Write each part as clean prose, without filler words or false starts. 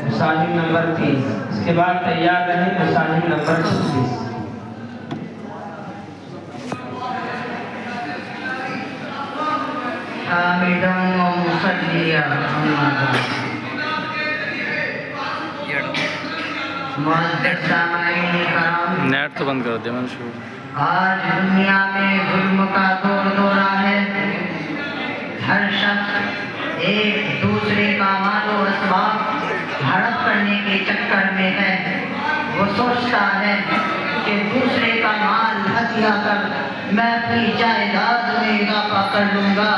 مصاحب number 30۔ اس کے بعد تیار رہیں مصاحب نمبر 26۔ حامدا و مصلیا معزز سامعین کرام، نیٹ تو بند کر دے منشور۔ آج دنیا میں ظلم کا دورہ ہے۔ ہر شخص ایک دوسرے کا مال و اسباب ہڑپ کرنے کے چکر میں ہے۔ وہ سوچتا ہے کہ دوسرے کا مال ہتھیا کر میں اپنی جائیداد میں اضافہ کر لوں گا،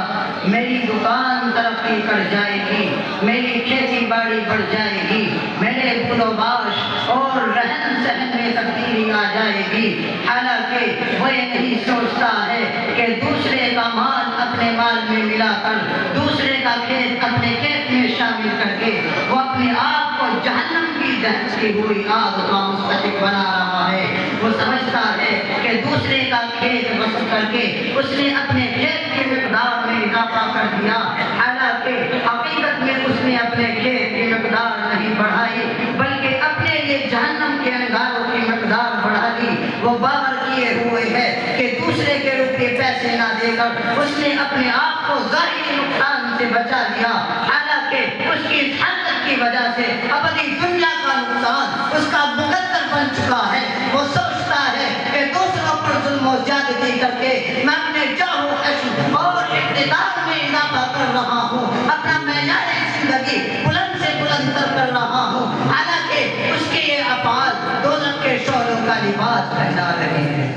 میری دکان ترقی کر جائے گی، میری کھیتی باڑی بڑھ جائے گی، میرے بول و باش اور رہن سہن میں تبدیلی آ جائے گی۔ حالانکہ وہ یہ نہیں سوچتا ہے کہ دوسرے کا مال اپنے مال میں ملا کر، دوسرے کا کھیت اپنے کھیت میں شامل کر کے وہ اپنے آپ کو جہنم کی دہتی ہوئی آگ کا مستحق بنا رہا ہے۔ وہ سمجھتا ہے کہ دوسرے کا کھیت وصل کر کے اس نے اپنے کھیت کی مقدار میں اضافہ کر دیا، حالانکہ حقیقت میں اس نے اپنے کھیت کی مقدار نہیں بڑھائی بلکہ اپنے لیے جہنم کے انگاروں کی مقدار بڑھا دی۔ وہ باور کیے ہوئے ہے کہ دوسرے کے روپے پیسے نہ دے کر اس نے اپنے آپ کو ظاہری نقصان سے بچا لیا، حالانکہ اس کی اس حرکت کی وجہ سے ابدی دنیا کا نقصان اس کا مقدر بن چکا ہے۔ وہ سوچتا ہے کہ دوسروں پر ظلم و زیادتی کر کے میں اپنے جاہ و عشق اور اقتدار میں اضافہ کر رہا ہوں، اپنا معیار زندگی بلند سے بلند کر رہا ہوں، حالانکہ اس کے یہ افعال دوزخ کے شعلوں کا لباس پہنا رہے ہیں۔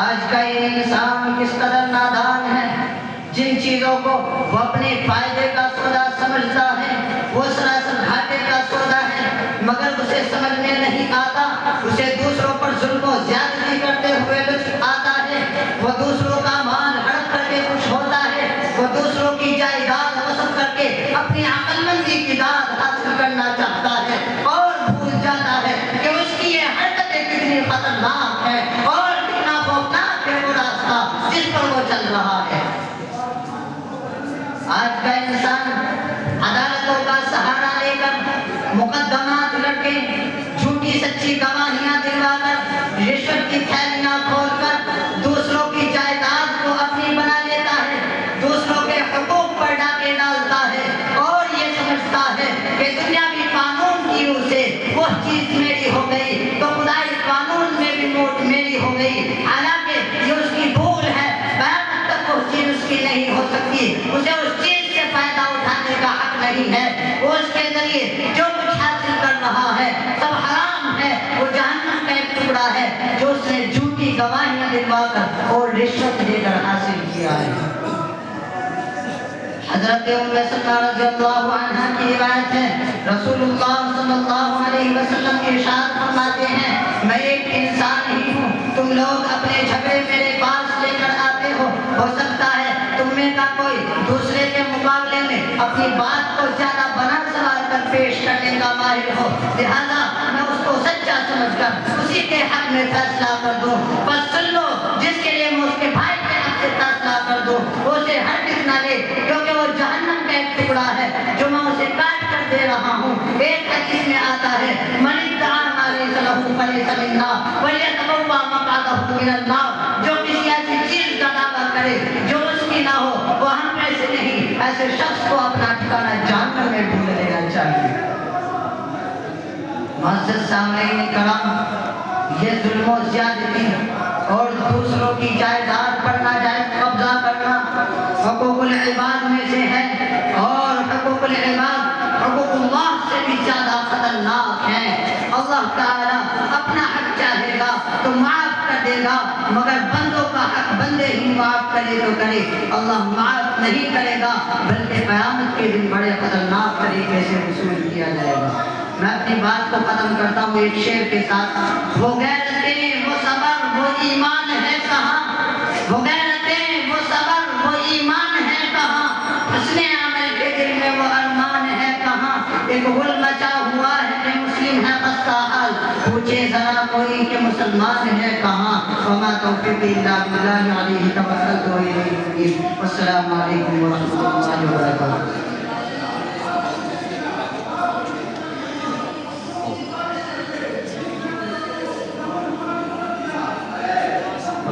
آج کا یہ انسان کس قدر نادان ہے، جن چیزوں کو وہ اپنے فائدے کا سودا سمجھتا ہے وہ سراسر گھاٹے کا سودا ہے، مگر اسے سمجھ میں نہیں آتا، اسے دوسروں پر ظلم و زیادتی کرتے ہوئے لطف آتا ہے، وہ دوسروں کا مال ہڑپ کر کے خوش ہوتا ہے، وہ دوسروں کی جائیداد وصل کر کے اپنی عقل مندی کی داد حاصل کرنا چاہتا ہے اور بھول جاتا ہے کہ اس کی یہ حرکتیں کتنی خطرناک ہے اور کتنا خوفناک ہے وہ راستہ جس پر وہ چل رہا ہے۔ آج کا انسان عدالتوں کا سہارا لے کر مقدمات لڑ کے جھوٹی سچی گواہیاں دلوا کر رشوت کی تھیلیاں کھول کر دوسروں کی جائیداد کو اپنی بنا لیتا ہے، دوسروں کے حقوق پر ڈاکے ڈالتا ہے اور یہ سمجھتا ہے کہ دنیاوی قانون کی روح سے وہ چیز میری ہو گئی تو خدائی قانون میں بھی موت میری ہو گئی، حالانکہ یہ اس کی بھول ہے، قیامت تک وہ چیز اس کی نہیں ہو سکتی، اسے اس چیز سے فائدہ اٹھانے کا حق نہیں ہے، وہ اس کے ذریعے جو کچھ حاصل کر رہا ہے سب حرام ہے، وہ جہنم کا ایک ٹکڑا ہے جو اس نے جھوٹی گواہیاں دلوا کر اور رشوت دے کر حاصل کیا ہے۔ حضرت ام سلمہ رضی اللہ عنہ کی روایت ہے، رسول اللہ صلی اللہ علیہ وسلم ارشاد فرماتے ہیں، میں ایک انسان ہی ہوں، تم لوگ اپنے جھگڑے میرے پاس لے کر آتے ہو سکتا ہے تم میں کا کوئی دوسرے کے مقابلے میں اپنی بات کو زیادہ بنا سوار کر پیش کرنے کا ماہر ہو، لہذا میں اس کو سچا سمجھ کر اسی کے حق میں فیصلہ کر دوں، بس سن لو جس کے لیے میں اس کے بھائی کے حق سے فیصلہ کر دوں وہ اسے ہرگز نہ لے، کیونکہ وہ جہنم کا ایک ٹکڑا ہے جو میں اسے کاٹ کر دے رہا ہوں۔ ایک حدیث میں آتا ہے، من ادعا ما لیس لہ فلیس منا ولیتبوأ مقعدہ من النار، جو کسی ایسی چیز کا دعویٰ کرے جو اس کی نہ ہو وہ ہم میں سے نہیں، ایسے شخص کو اپنا ٹھکانہ جہنم میں ڈھونڈ لینا چاہیے۔ معزز سامعین کرام، یہ ظلم و زیادتی اور دوسروں کی جائیداد پر ناجائز قبضہ کرنا حقوق العباد میں سے ہے، اور حقوق العباد حقوق اللہ سے بھی زیادہ خطرناک ہے۔ اللہ تعالیٰ اپنا حق چاہے گا تو معاف کر دے گا، مگر بندوں کا حق بندے ہی معاف کرے تو کرے، اللہ معاف نہیں کرے گا بلکہ قیامت کے دن بڑے خطرناک طریقے سے وصول کیا جائے گا۔ میں اپنی بات کو ختم کرتا ہوں ایک شعر کے ساتھ، وہ غیرتیں وہ صبر وہ ایمان ہے کہاں، وہ غیرتیں وہ صبر وہ ایمان ہے کہاں، حسن عمل کے دل میں وہ ارمان ہے کہاں، ایک غل مچا ہوا ہے کہ مسلم ہے خستہ حال، پوچھے ذرا کوئی کہ مسلمان ہے کہاں، وما توفیقی الا باللہ علیہ توکلت و الیہ انیب۔ والسلام علیکم ورحمۃ اللہ وبرکاتہ۔